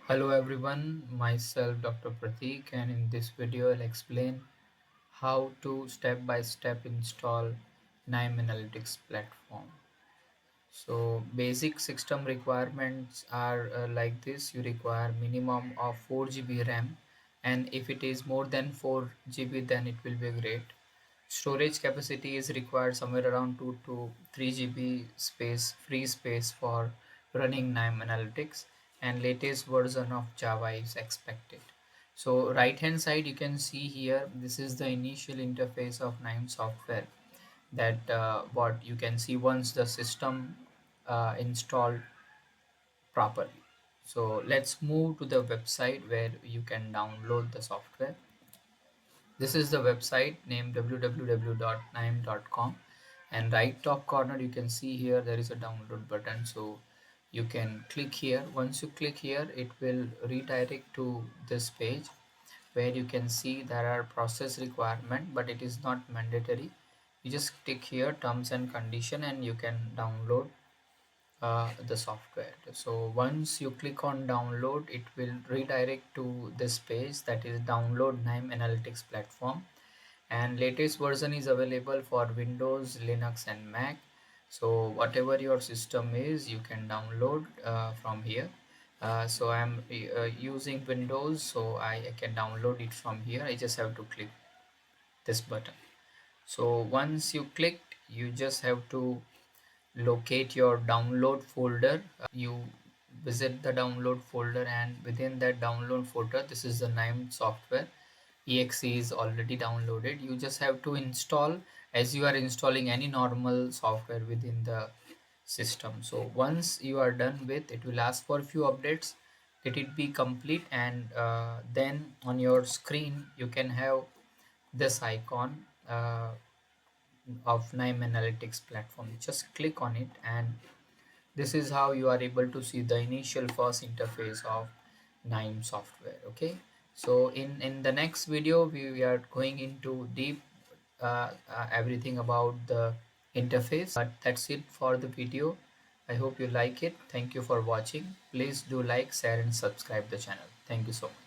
Hello everyone, myself Dr. Pratik, and in this video I'll explain how to step by step install KNIME Analytics Platform. So basic system requirements are like this. You require minimum of 4 GB RAM, and if it is more than 4 GB then it will be great. Storage capacity is required somewhere around 2 to 3 GB free space for running KNIME Analytics, and latest version of Java is expected. So right hand side you can see here, this is the initial interface of KNIME software that what you can see once the system installed properly. So let's move to the website where you can download the software. This is the website named www.nime.com, and right top corner you can see here there is a download button, so you can click here. Once you click here, it will redirect to this page where you can see there are process requirement, but it is not mandatory. You just click here terms and condition and you can download the software. So once you click on download, it will redirect to this page, that is download KNIME Analytics Platform, and latest version is available for Windows, Linux and Mac. So whatever your system is, you can download from here. So I'm using Windows, so I can download it from here. I just have to click this button. So once you clicked, you just have to locate your download folder. You visit the download folder, and within that download folder, this is the KNIME software exe is already downloaded. You just have to install as you are installing any normal software within the system. So once you are done with it, will ask for a few updates. Let it be complete, and then on your screen you can have this icon of KNIME Analytics Platform. Just click on it, and this is how you are able to see the initial first interface of KNIME software. Okay, so in the next video we are going into deep everything about the interface, but that's it for the video. I hope you like it. Thank you for watching. Please do like, share and subscribe the channel. Thank you so much.